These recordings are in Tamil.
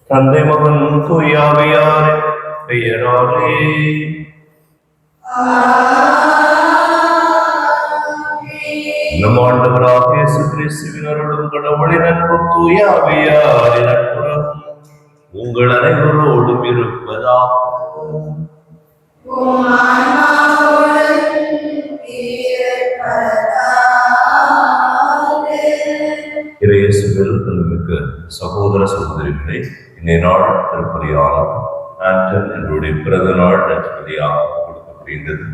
தந்தை மகன் தூயாவியார் பெயராலே நம் ஆண்டவராக இயேசு கிறிஸ்துவின் அருளும் கடவுளின் அன்பும் தூயாவியாரின் நட்புறவும் உங்கள் அனைவரோடும் இருப்பதாக. இயேசுவில் மிக்க சகோதர சகோதரிகளை இன்றைய நாள் திருப்பலியான ஆண்டன் என்னுடைய பிறந்த நாள் நட்பதியாக கொடுக்கப்படுகின்றது.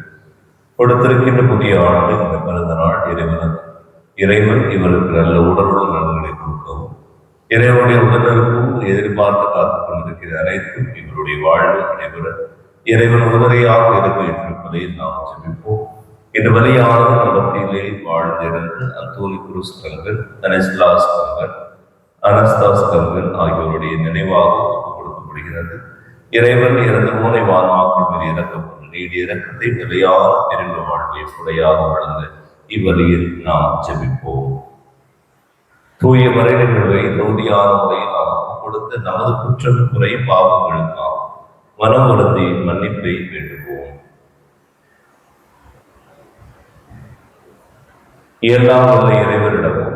கொடுத்திருக்கின்ற புதிய ஆண்டு இந்த பிறந்த நாள் இறைவன் இவருக்கு நல்ல உடலுடன் நலன்களை கொடுக்கவும், இறைவனுடைய உடலுக்கும் எதிர்பார்த்து காத்துக் கொண்டிருக்கிற அனைத்தும் இவருடைய வாழ்வு நடைபெற இறைவன் உதவியாக இருக்க இருப்பதை நாம் ஜெபிப்போம். இந்த வழியானது மத்தியிலே வாழ்ந்திருந்து அந்தோனி குருஸ் கங்கன், அனஸ்லாஸ் கங்கன், அனஸ்தாஸ் கங்கன் ஆகியோருடைய நினைவாக கொடுக்கப்படுகிறது. இறைவன் இறந்த மூனை வாழ்மாக்கள் மீது இறக்கப்படும் நீடிய இறக்கத்தை நிலையான பெருங்க வாழ்வை புடையாக வழங்க இவ்வழியில் நாம் ஜெபிப்போம். தூய மறை நிகழ்வை தகுதியான முறையில் நாம் கொடுத்த நமது குற்றம் குறை பாவங்களுக்காக மனம் வருந்தி மன்னிப்பை வேண்டுவோம். எல்லாம் வல்ல இறைவனிடமும்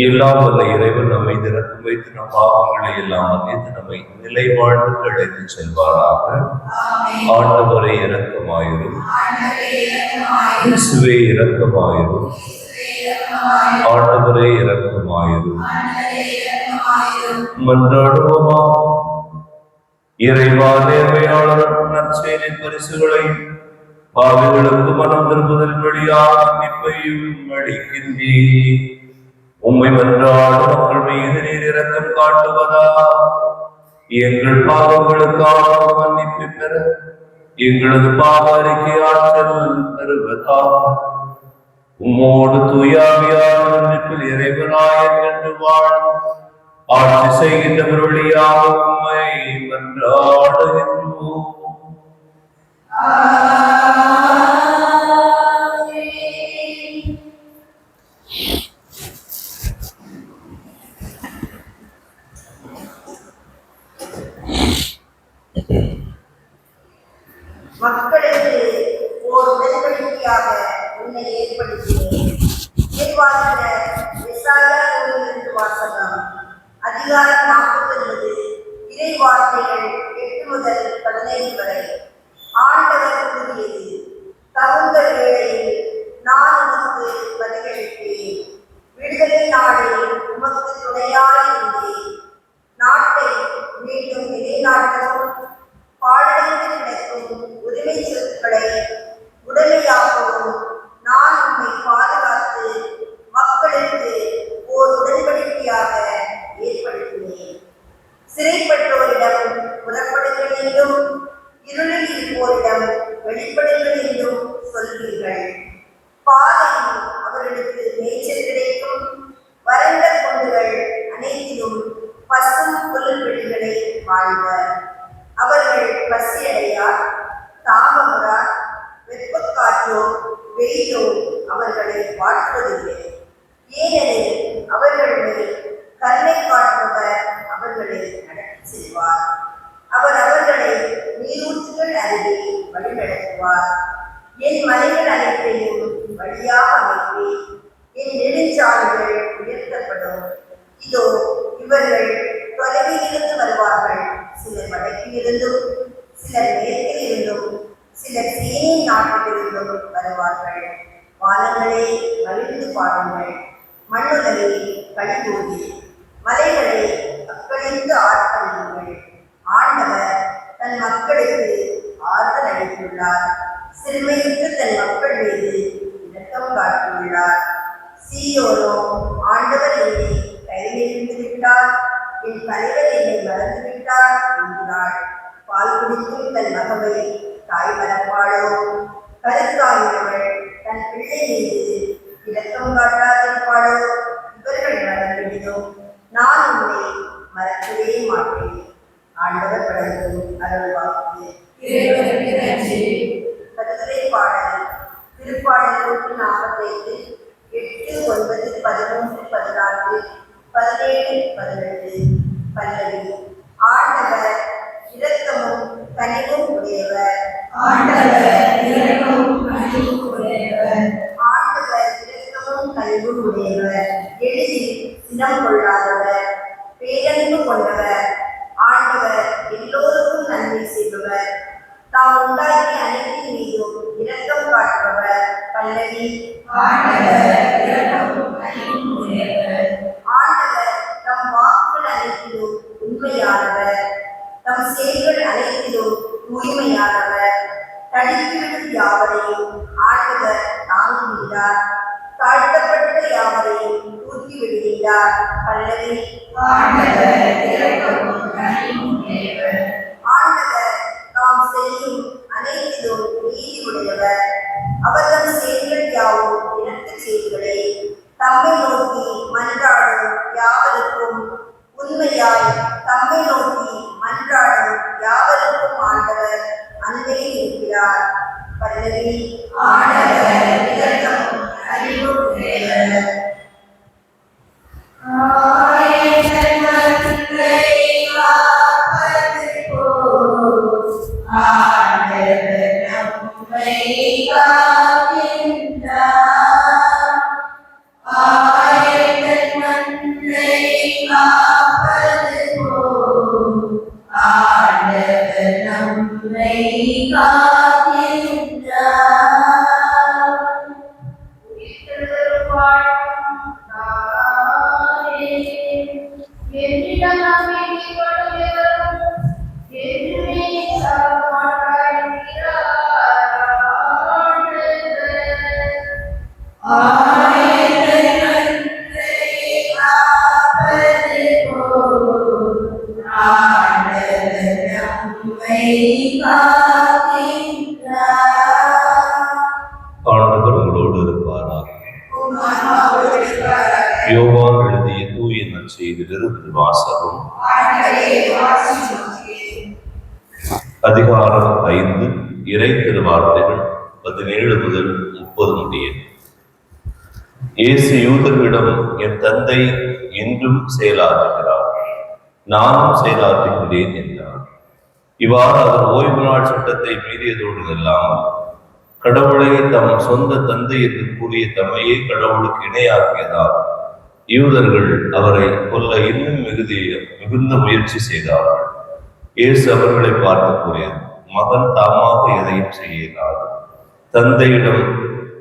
எல்லாம் வல்ல இறைவன் நம்மை திறக்கும் வைத்து நம் பாவங்களை எல்லாம் மன்னித்து நம்மை நிலை வாழ்வுக்கு அழைத்து செல்வாராக. ஆண்டவரை இரக்கமாயிரும், இயேசுவே இரக்கமாயிரும், ஆண்டவரே இரக்கமாயிரும். மன்றாடுவோமா. இறைவா, நேர்மையாளர் நற்செயலின் பரிசுகளை பாவிகளுக்கு மனம் திரும்புதல் வழியாக மன்னிப்பையும் அளிக்கின்றீர். உம்மை மன்றாடும் மக்கள் மீது நீர் இரக்கம் காட்டுவதா, எங்கள் பாவங்களுக்காக மன்னிப்பு பெற எங்களது பாவ அறிக்கை ஆற்றல் தருவதா. உம்மோடு தூயாவியான மன்னிப்பில் இறைவனாய் என்று வாழும் ஆட்சி செய்கின்ற வழியாக உம்மை மன்றாடுகின்றோம். மக்களுக்கு ஓர் உடன்படிக்கையாக உன்னை ஏற்படுத்தினேன். வாசகம் அதிகாரம் 49 இறை வார்த்தைகள் 8 முதல் 15 வரை. ஆண்டவர் கூறியது, தகுந்த வேளையில் நான் உமக்கு பதிலளிப்பேன். விடுதலை நாளில் உமக்கு துணையாயிருந்தேன். நாட்டை மீண்டும் நிலைநாட்டவும் பாழடைந்து கிடக்கும் உரிமை சொற்களை உடமையாகவும் நான் அவர்களை வாழ்த்துவதில்லை. ஏனெனில் அவர்கள் மேல் கருணை காட்டுபவர் அவர்களை நடத்தி செல்வார். அவர் அவர்களை நீரூற்றுகள் அருகே வழிநடத்துவார். என் மலைகள் அனைத்தையும் வழியாக அமைப்பேன். என் நெடுஞ்சாலைகள் உயர்த்தப்படும். இதோ இவர்கள் தொலைவில் இருந்து வருவார்கள். சிலர் வடக்கில் இருந்தும், சிலர் மேற்கில் இருந்தும், சிலர் சீனி நாட்டிலிருந்தும் வருவார்கள். வானங்களே மகிழ்ந்து பாடுங்கள், மண்ணுலகே களிகூறி, மலைகளை அக்களிந்து ஆட்களுங்கள். ஆண்டவர் தன் மக்களுக்கு ஆறுதல் அளித்துள்ளார். சிறுமையுற்ற தன் மக்கள் மீது இரக்கம் காட்டியுள்ளார். சீயோனோ, ஆண்டவர் என்னை கையிலிருந்து விட்டார், என் தலைவர் என்னை மறந்து விட்டார் என்கிறாள். பால் குடிக்கும் தன் மகவை தாய் மறப்பாளோ? கருத்தாயினவள் தன் பிள்ளை மீது இரக்கம் காட்டாதிருப்பாளோ? இவர்கள் மறந்துவிடும், நான் உன்னை மறக்கவே மாட்டேன். ஆண்டவர் வழங்கும் அருள்வாக்கு. கருத்துரை பாடல். திருப்பாடல் 145, 8, 9, 11, 14, 17, 18. பல்லவி. ஆண்டவர் இரக்கமும் கனிவும் உடையவர். ஆண்டவர் இரக்கமும் கனிவும் உடையவர். ஆண்டவர் இரக்கமும் கனிவும் உடையவர். எளிதில் சினம் கொள்ளாதவர், பேரன்பு கொண்டவர். ஆண்டவர் எல்லோருக்கும் நன்மை செய்பவர். தாம் உண்டாக்கிய அனைத்தின் மீதும் இரக்கம் காட்டுபவர். பல்லவி. ஆண்டவர் இரக்கமும் கனிவும் உடையவர். ஆண்டவர் தம் வாக்குகள் அனைத்திலும் உண்மையானவர். தம் செயல்கள் அனைத்திலும் தூய்மையானவர். தடுக்கிவிடும் யாவரையும் ஆண்டவர் தாங்குகிறார். தாழ்த்தப்பட்ட யாவரையும் தூக்கி விடுகிறார். பல்லவி. ஆண்டவர் இரக்கமும் கனிவும் உடையவர். ஆண்டவர் தாம் செய்யும் அனைத்திலும் நீதி உடையவர். அவர் தம் செயல்கள் யாவும் இணக்க செயல்களே. தம்மை நோக்கி மன்றாடும் யாவருக்கும் உண்மையாய் தம்மை நோக்கி மன்றாடும் யாவருக்கும் ஆண்டவர் அன்பில் இருக்கிறார். பல்லவி. ஆண்டவர் இரக்கமும் கனிவும் உடையவர். ஆண்டவர் உங்களோடு இருப்பாராக. யோவான் எழுதிய தூய நற்செய்தியிலிருந்து வாசகம். அதிகாரம் 5, இறை திருவார்த்தைகள் 17 முதல் 30 முடிய. இயேசு யூதர்களிடம், என் தந்தை என்றும் செயலாற்றுகிறார், நானும் செயலாற்றுகிறேன் என்றார். இவ்வாறு அவர் ஓய்வு நாள் சட்டத்தை மீறியதோடு இல்லாமல் கடவுளை தம் சொந்த தந்தை என்று கூறிய தம்மையே கடவுளுக்கு இணையாக்கியதால் யூதர்கள் அவரை கொல்ல இன்னும் மிகுந்த முயற்சி செய்தார்கள். இயேசு அவர்களை பார்த்து கூறியது, மகன் தாமாக எதையும் செய்ய இயலாது. தந்தையிடம்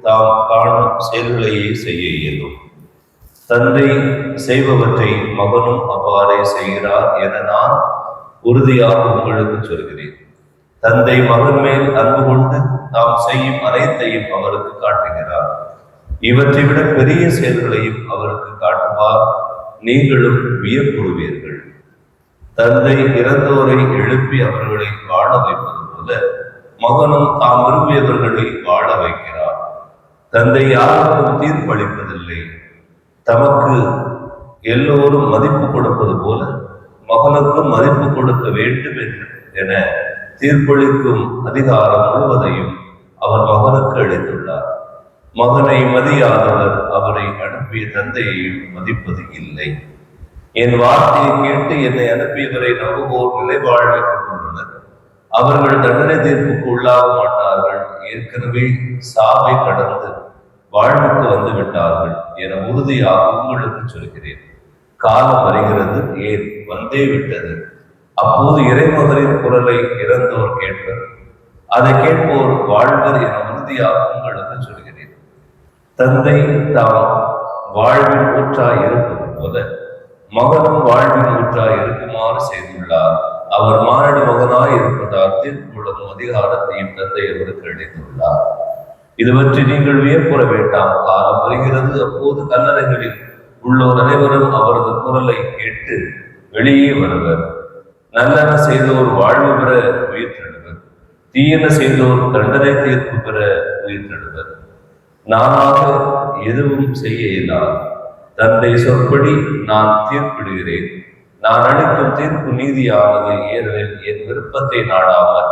தாம் காணும் செயல்களையே செய்ய இயலும். தந்தை செய்பவற்றை மகனும் அவ்வாறே செய்கிறார் என நான் உறுதியாக உங்களுக்கு சொல்கிறேன். தந்தை மகன் மேல் அன்பு கொண்டு தாம் செய்யும் அனைத்தையும் அவருக்கு காட்டுகிறார். இவற்றை விட பெரிய செயல்களையும் அவருக்கு காட்டுவார். நீங்களும் வியப்புறுவீர்கள். தந்தை இறந்தோரை எழுப்பி அவர்களை வாழ வைப்பது போல மகனும் தாம் விரும்பியவர்களை வாழ வைக்கிறார். தந்தை யாருக்கும் தீர்ப்பளிப்பதில்லை. தமக்கு எல்லோரும் மதிப்பு கொடுப்பது போல மகனுக்கும் மதிப்பு கொடுக்க வேண்டும் என தீர்ப்பளிக்கும் அதிகாரம் முழுவதையும் அவர் மகனுக்கு அளித்துள்ளார். மகனை மதியாதவர் அவரை அனுப்பிய தந்தையையும் மதிப்பது இல்லை. என் வார்த்தையை கேட்டு என்னை அனுப்பியவரை நம்புவோர் நிலைவாழ்வை கொண்டுள்ளனர். அவர்கள் தண்டனை தீர்ப்புக்கு உள்ளாக மாட்டார்கள், ஏற்கனவே சாவை கடந்து வாழ்வுக்கு வந்து விட்டார்கள் என உறுதியாக உங்களுக்கு சொல்கிறேன். காலம் வருகிறது, ஏன் வந்தே விட்டது. அப்போது இறைமகனின் குரலை இறந்தோர் கேட்பர், அதை கேட்போர் வாழ்வர் என உறுதியாக உங்களுக்கு சொல்கிறேன். தந்தை தாம் வாழ்வின் ஊற்றாய் இருப்பது போல மகனும் வாழ்வின் ஊற்றாய் இருக்குமாறு செய்துள்ளார். அவர் மாரடி மகனாய் இருப்பதால் தீர்ப்புடன் அதிகாரத்தையும் தந்தை அவருக்கு அளித்துள்ளார். இது பற்றி நீங்கள் வியப்புற வேண்டாம். காலம் வருகிறது, அப்போது கல்லறைகளில் உள்ளோர் அனைவரும் அவரது குரலை கேட்டு வெளியே வருவர். நல்லன செய்தோர் வாழ்வு பெற உயிர்த்தெழுவர், தீயன செய்தோர் தண்டனை தீர்ப்பு பெற உயிர்த்தெழுவர். நானாக எதுவும் செய்ய இயலாது. தந்தை சொற்படி நான் தீர்ப்பிடுகிறேன். நான் அளிக்கும் தீர்ப்பு நீதியானது, ஏனெனில் என் விருப்பத்தை நாடாமல்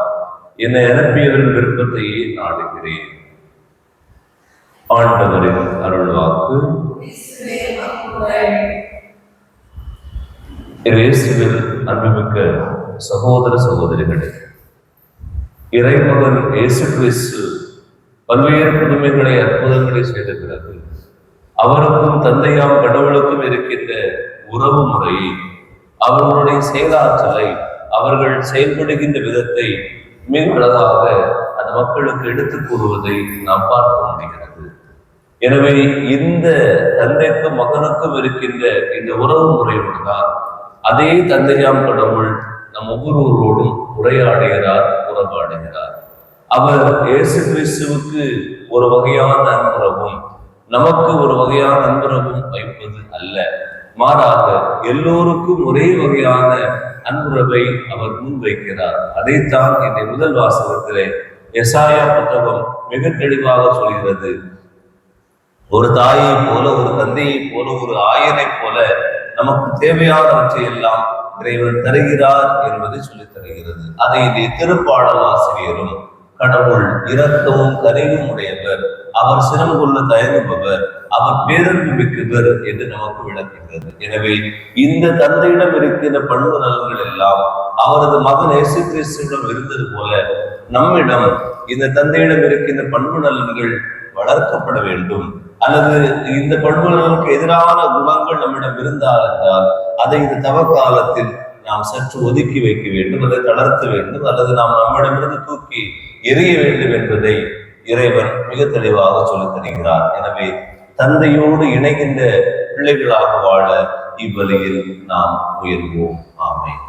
என்னை அனுப்பியவரின் விருப்பத்தையே நாடுகிறேன். ஆண்டவரின் அருள்வாக்கு. இயேசுவில் அன்புமிக்க சகோதர சகோதரிகளே, இறைமகன் இயேசு கிறிஸ்து பல்வேறு புதுமைகளை அற்புதங்களை செய்த பிறகு அவருக்கும் தந்தையாம் கடவுளுக்கும் இருக்கின்ற உறவு முறையை, அவர்களுடைய செயலாற்றலை, அவர்கள் செயல்படுகின்ற விதத்தை மிக அழகாக அந்த மக்களுக்கு எடுத்துக் கூறுவதை நாம் பார்க்க முடிகிறது. எனவே இந்த தந்தைக்கும் மகனுக்கும் இருக்கின்ற இந்த உறவு முறையோடு தான் அதே தந்தையாம் கடவுள் நம் ஒவ்வொருவரோடும் உரையாடுகிறார், உறவாடுகிறார். அவர் இயேசு கிறிஸ்துவுக்கு ஒரு வகையான அன்புறவும் நமக்கு ஒரு வகையான அன்புறவும் வைப்பது அல்ல, மாறாக எல்லோருக்கும் ஒரே வகையான அன்புறவை அவர் முன்வைக்கிறார். அதைத்தான் இந்த முதல் வாசகத்திலே எசாயா புத்தகம் மிக தெளிவாக சொல்கிறது. ஒரு தாயை போல, ஒரு தந்தையை போல, ஒரு ஆயனை போல நமக்கு தேவையானவற்றை எல்லாம் இறைவன் தருகிறார் என்பதை சொல்லித் தருகிறது. அதை இந்த திருப்பாடல் ஆசிரியரும் கடவுள் இரக்கமும் கனிவும் உடையவர், அவர் சினம் கொள்ள தயங்குபவர், அவர் பேரன்பு மிக்கவர் என்று நமக்கு விளக்குகிறது. எனவே இந்த தந்தையிடம் இருக்கின்ற பண்பு நலன்கள் எல்லாம் அவரது மகன் இயேசு கிறிஸ்துவிடம் இருந்தது போல நம்மிடம் இந்த தந்தையிடம் இருக்கின்ற பண்பு நலன்கள் வளர்க்கப்பட வேண்டும். அல்லது இந்த பண்பு நலனுக்கு எதிரான குணங்கள் நம்மிடம் இருந்தால் என்றால் அதை இந்த தவ காலத்தில் நாம் சற்று ஒதுக்கி வைக்க வேண்டும், அதை தளர்த்த வேண்டும், அல்லது நாம் நம்மிடமிருந்து தூக்கி எரிய வேண்டும் என்பதை இறைவன் மிக தெளிவாக சொல்லித் தருகிறார். எனவே தந்தையோடு இணைகின்ற பிள்ளைகளாக வாழ இவ்வழியில் நாம் முயல்வோம். ஆமென்.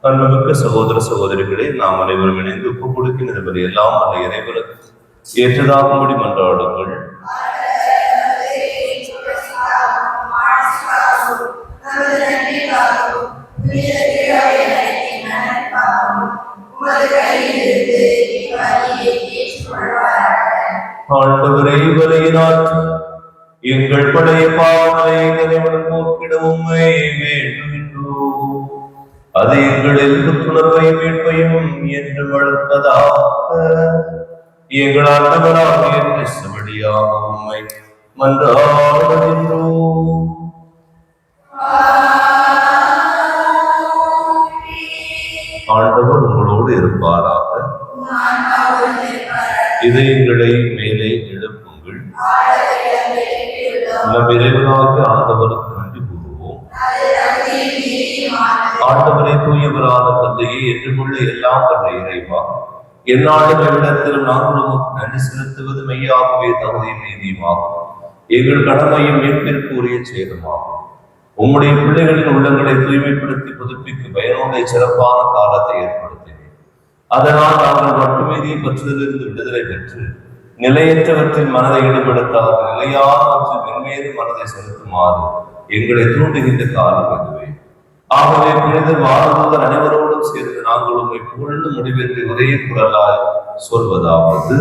அன்புமிக்க சகோதர சகோதரிகளே, நாம் அனைவரும் இணைந்து ஒப்பு கொடுக்கின்றபடி எல்லாம் அந்த இறைவனுக்கு ஏற்றதாகும்படி மன்றாடுங்கள். ஆண்டவரே, வலியினாற்று எங்கள் பழைய பாவங்களை இறைவன் போக்கிடவும் வேண்டுகின்றோம். அது எங்களில் புத்துணர்வையும் மீட்பையும் என்று வளர்ப்பதாக எங்கள் ஆண்டவராகிய கிறிஸ்து வழியாக உம்மை மன்றாடுகின்றோம். ஆண்டவர் உங்களோடு இருப்பாராக. இதயங்களை மேலே எழுப்புங்கள். நம் இறைவனாகிய ஆண்டவருக்கு நன்றி கூறுவோம். ஆண்டவரை தூயவரான தந்தையை என்றுமுள்ள எல்லாம் வல்ல இறைவா, எந்நாளும் எவ்விடத்திலும் நாங்களும் நன்றி செலுத்துவது மெய்யாகவே தகுதியும் நீதியுமாகும். எங்கள் கடமையும் மீட்பிற்கு உரிய செயலுமாகும். உம்முடைய பிள்ளைகளின் உள்ளங்களை தூய்மைப்படுத்தி புதுப்பிக்கும் பயனுடைய சிறப்பான காலத்தை ஏற்படுத்தினேன். அதனால் நாங்கள் மட்டுமீதியை பற்றுவதிலிருந்து விடுதலை பெற்று நிலையற்றவற்றின் மனதை ஈடுபடுத்தாது நிலையானவற்றின் மென்மேறு மனதை செலுத்துமாறு எங்களை தூண்டுகின்ற காலம் இதுவே. ஆகவே புனித வாழ்வதர் அனைவரோடும் சேர்ந்து நாங்கள் உண்மை புகழ்ந்து முடிவென்று ஒரே குரலாய் சொல்வதாவது: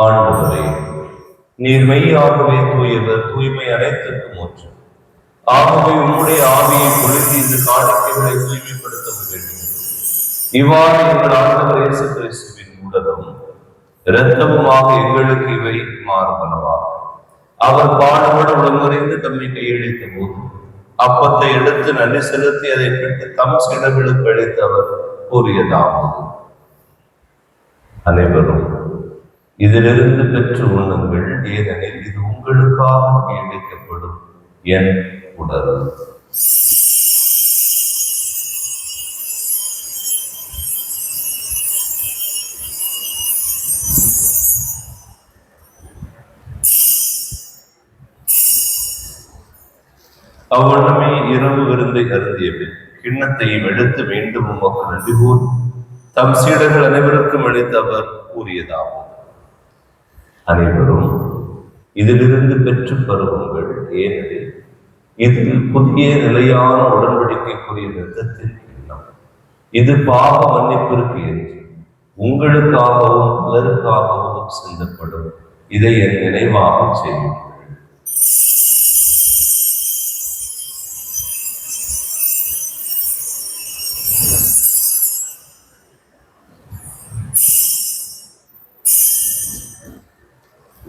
ஆண்டவரே, நீர் மெய்யாகவே தூயவர், தூய்மை அனைத்திற்கும் ஊற்று. ஆகவே உம்முடைய ஆவியை பொழுது இந்த காணிக்கைகளை தூய்மைப்படுத்த வேண்டும். இவ்வாறு எங்கள் ஆண்டவர் இயேசு கிறிஸ்துவின் உடலும் இரத்தமுமாக எங்களுக்கு இவை மாறுபனவா. அவர் பாடுபட உடம்பறிந்து தம்மை கையளித்த போது அப்பத்தை எடுத்து நன்றி செலுத்தி அதை பெற்று தம் சிடங்களுக்கு அளித்து அவர் கூறியதாவது: அனைவரும் இதிலிருந்து பெற்று உண்ணுங்கள், ஏனெனில் இது உங்களுக்காக கையளிக்கப்படும் என் உடல். அவ்வளமே இரவு விருந்தை அருந்தியபின் கிண்ணத்தையும் எடுத்து மீண்டும் உமக்கு நன்றி கூறி தம் சீடர்கள் அனைவருக்கும் அளித்து அவர் கூறியதாகும்: அனைவரும் இதிலிருந்து பெற்று பருவுங்கள், ஏனெனில் இதில் புதிய நிலையான உடன்படிக்கைக்குரிய நிறுத்தத்தின் கிண்ணம். இது பாவ மன்னிப்பிற்கு என்று உங்களுக்காகவும் பலருக்காகவும் சிந்தப்படும். இதை என் நினைவாக செய்யுங்கள்.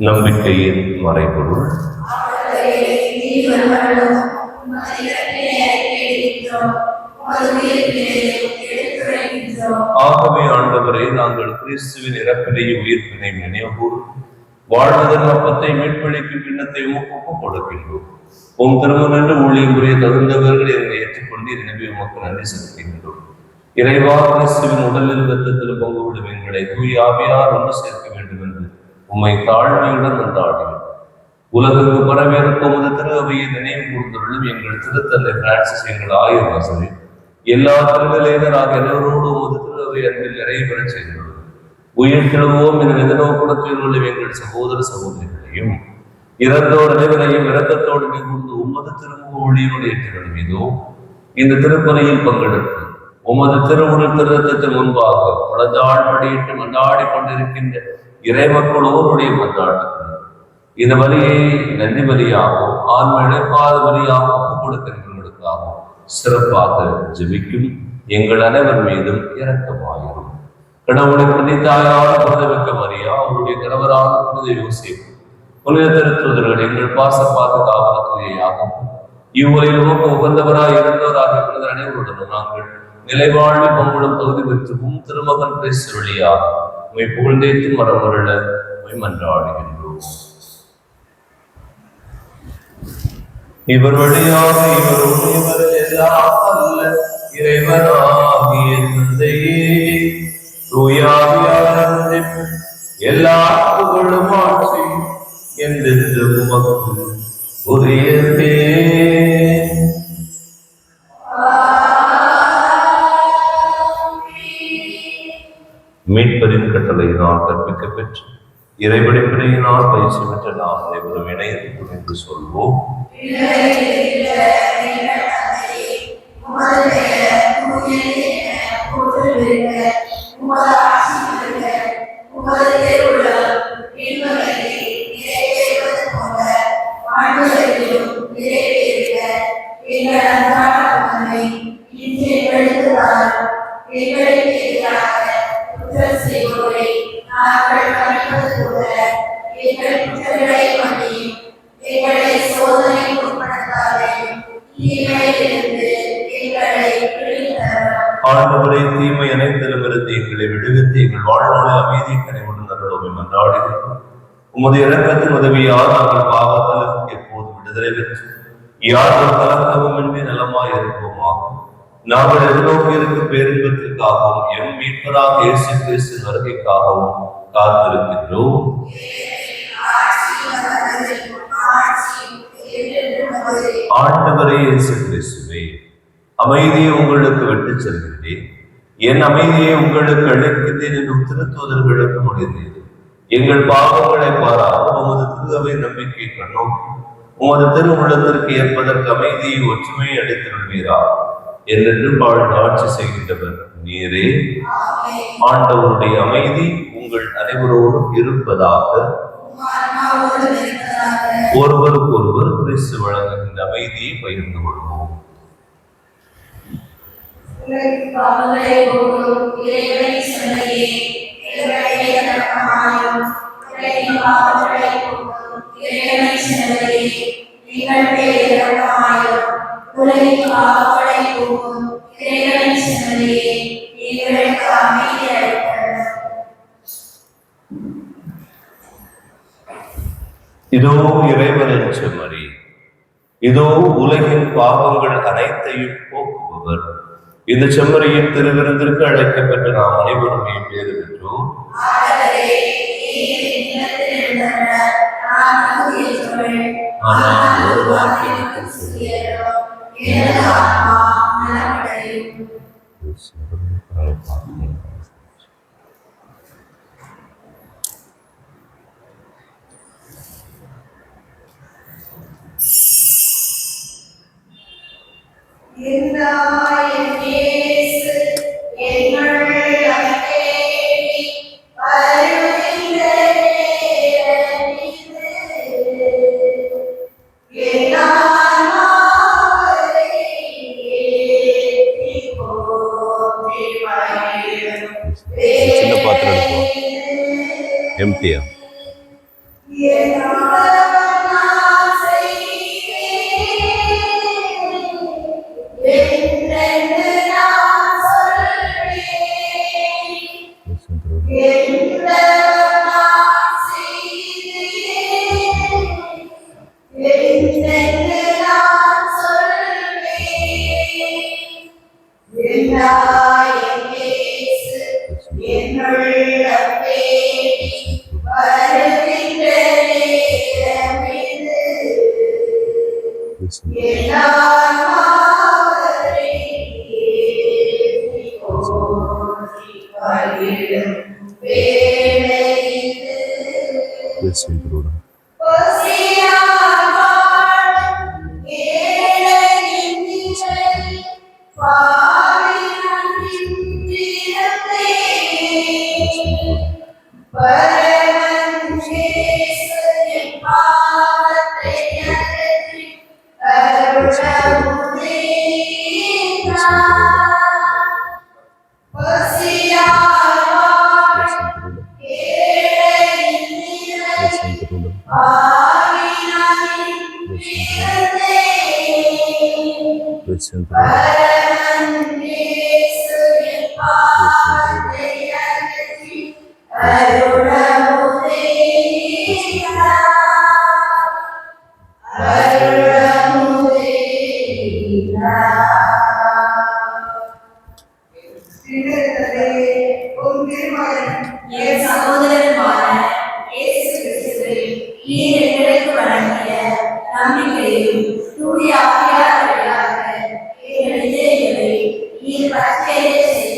நம்பிக்கையின் மறைபொருள். ஆகவே ஆண்டவரை, நாங்கள் கிறிஸ்துவின் இறப்பினையும் உயிர்ப்பினையும் நினைவுகூர் வாழ்வதன் அப்பத்தை மீட்பளிக்கும் கிண்ணத்தை உமக்கு கொடுக்கின்றோம். உம் திருமணன்று ஊழியம் புரிய தகுந்தவர்கள் என்னை ஏற்றுக்கொண்டு எனவே உமக்கு நன்றி செலுத்துகின்றோம். இறைவா, கிறிஸ்துவின் உடலில் இரத்தத்தில் பங்கு விடும் எங்களை தூய் ஆவியார் ஒன்று சேர்க்க வேண்டும் என்று உம்மை தாழ்மையுடன் கொண்டாடுகிறோம். உலகுக்கு பரவேற்கும் உமது திரு அவையை நினைவு கூர்ந்தருளும். எங்கள் திருத்தந்தை பிரான்சிஸ், எங்கள் ஆயர்வாசலில் எல்லா திருநிலையினராக எல்லோரோடு உமது திரு அவை அன்பில் நிறைவேற செய்துள்ளோம். உயிர் திருவோம் என எதிர்நோக்குடத்தில் உள்ள எங்கள் சகோதர சகோதரிகளையும் இறந்தோர் அனைவரையும் இரக்கத்தோடு நிகழ்ந்து உமது திருமுக ஒளியோடு ஏற்றுகளும். இதோ இந்த திருப்பணியில் பங்கெடுத்து உமது திருவுடல் திருத்தத்தின் முன்பாக பலதாள் படியிட்டு மன்றாடி கொண்டிருக்கின்ற இறைமக்களோருடைய மன்றாட்டுகள் இந்த வழியை நன்றி வழியாகவும் ஆன்ம இழைப்பாத வழியாக ஒப்புக் கொடுக்கிறவர்களுக்காகவும் சிறப்பாக ஜெபிக்கும் எங்கள் அனைவர் மீதும் இரக்கமாயிரும். கடவுளை புனிதாயான புனிதமிக்க மரியா, அவருடைய கணவரான புனித யோசேப்பு, புனித திருத்தூதர்கள், எங்கள் பாச பாதுகாவல தூயாகவும் இவ்வுலகிலும் உகந்தவராய் இருந்தவராக புனித அனைவருடனும் நாங்கள் நிலைவாழ்வு பங்குடன் தகுதி பெற்றுவும் திருமகன் கிறிஸ்து வழியாக உம்மை புகழ்ந்தேத்து மரமருள உம்மை மன்றாடுகின்றோம். இவர் வழியாக இவரோடு இவரில் எல்லாம் அல்ல இறைவனாகிய தந்தையே, தூயாவியார் எல்லா புகழும் ஆட்சியும் என்றென்று உமக்கு உரியதே. மீட்பரின் கட்டளையினால் கற்பிக்க பெற்று இறைவடிப்பினையினால் பயிற்சி பெற்ற நாம் அனைவரும் இணைந்து என்று சொல்வோம். எங்கள் தீமையிலிருந்து எங்களை விடுவித்தருளும். ஆண்டவரே, தீமை அனைத்திலுமிருந்து எங்களை விடுவித்து எங்கள் வாழ்நாளில் அமைதியை கனிவுடன் அருளும் மன்றாடுகிறோம். உமது இரக்கத்தின் உதவியால் நாங்கள் பாவத்திலிருந்து எப்போதும் விடுதலை பெற்று யாரும் கலக்கமும் இன்றி நலமாய் இருப்போமாகும். நாங்கள் எதிர்நோக்கி இருக்கும் பேரின்பத்திற்காகவும் எம் மீட்பராக இயேசு கிறிஸ்து வருகைக்காகவும் காத்திருக்கின்றோம். ஆண்டவரே இயேசு கிறிஸ்துவே, அமைதியை உங்களுக்கு விட்டுச் செல்கின்றேன், என் அமைதியை உங்களுக்கு அளிக்கின்றேன் என்னும் திருத்தூதர்களுக்கு முடிந்தது. எங்கள் பாவங்களை பாராமல் உமது திருவை நம்பிக்கை கண்ணோக்கி உமது திருவுள்ளத்திற்கு ஏற்பதற்கு அமைதியை ஒற்றுமையை அளித்திருவீரா என்று ஆட்சி செய்கின்றவர் நீரே. ஆண்டவருடைய அமைதி உங்கள் அனைவரோடும் இருப்பதாக. ஒருவருக்கு ஒருவர் கிறிஸ்து வழங்குகின்ற அமைதியை பகிர்ந்து கொள்வோம். இதோ இறைவனின் செம்மறி, இதோ உலகின் பாவங்கள் அனைத்தையும் போக்குபவர். இந்த செம்மறியின் திருவிருந்திற்கு அழைக்கப்பட்ட நாம் அனைவரும் பேறு பெற்றோம். சின்ன பாத்திரம் எடுப்போம். எம்டியா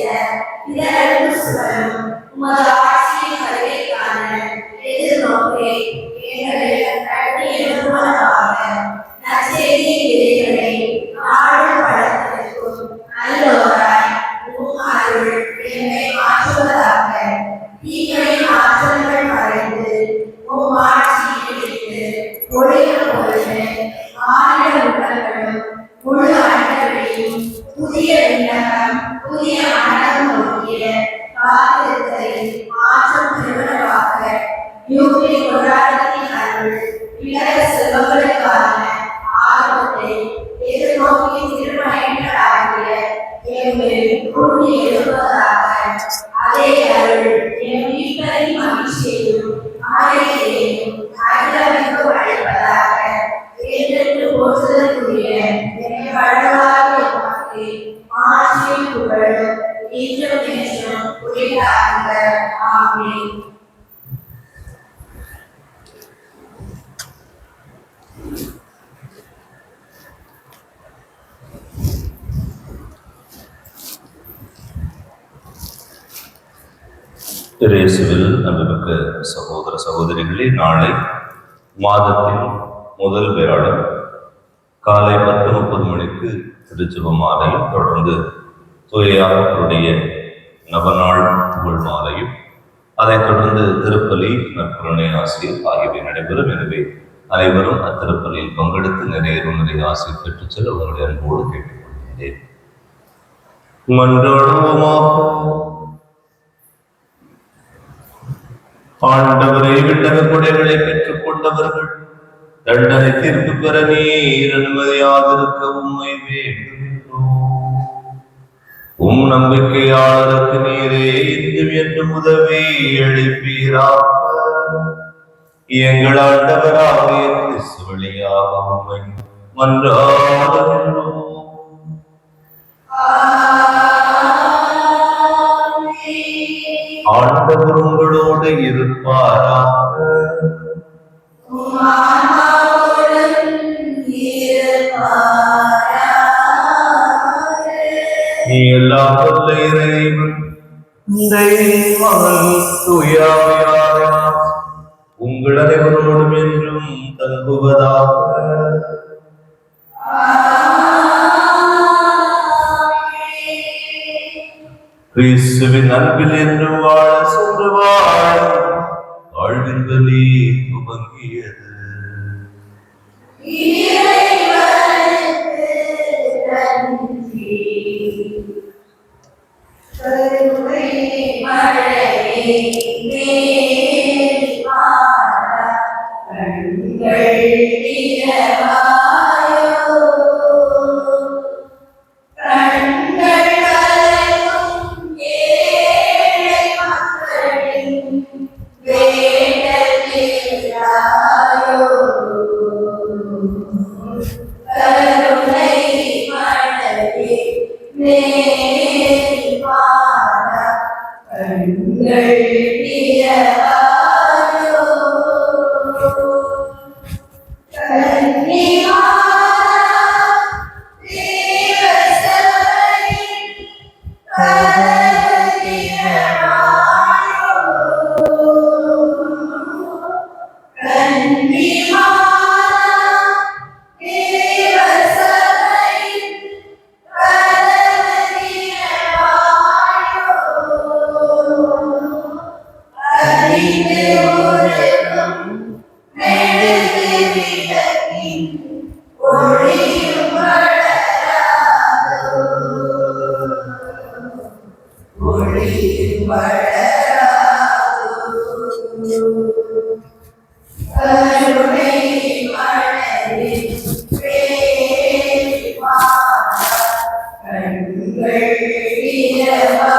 இதற்கு சுவரும் உமது ஆட்சியின் வருகைக்காக எழுப்பதாக அதே அருள் என் மீட்பரின் மகிழ்ச்சியையும் ஆணையையும் அகிலமைக்கு அழைப்பதாக என்றென்று போற்றுதற்குரிய என் கடவுளாகிய உமக்கு ஆட்சியும் புகழும் இன்றும் என்றும் உரித்தாக. ஆமென். இயேசுவில் அன்புமிக்க சகோதர சகோதரிகளே, நாளை மாதத்தின் முதல் வியாழன் காலை 10:30 மணிக்கு திருச்சுப மாலையும் தொடர்ந்து தூயாருடைய நவநாள் புகழ் மாலையும் அதைத் தொடர்ந்து திருப்பலி நற்கருணை ஆசிரியர் ஆகியவை நடைபெறும். எனவே அனைவரும் அத்திருப்பலியில் பங்கெடுத்து நிறைய ஆசிரியர் பெற்றுச் செல்ல உங்களுடைய அன்போடு கேட்டுக்கொள்கிறேன். மன்றாடுவோமாக. ஆண்டவரை விண்ணக கொடைகளை பெற்றுக் கொண்டவர்கள் தண்டனை தீர்ப்பு பெற நீர் அனுமதியாதிருக்க உம்மை வேண்டுகின்றோம். உம் நம்பிக்கையாளருக்கு நீரே இன்றும் என்றும் உதவி அளிப்பீராக. எங்கள் ஆண்டவராகிய கிறிஸ்து வழியாக உம்மை மன்றாடுகின்றோம். ஆண்டவர் உங்களோடு இருப்பாராக. நீ எல்லாம் வல்ல இறைவன் தந்தை, மகன், தூய ஆவியார் உங்கள் அனைவரோடும் என்றும் தங்குவதாக. கிறிஸ்துவின் அன்பில் என்றும் வாழ சென்று வாழ்வின்பலி துவங்கியது. Yeah.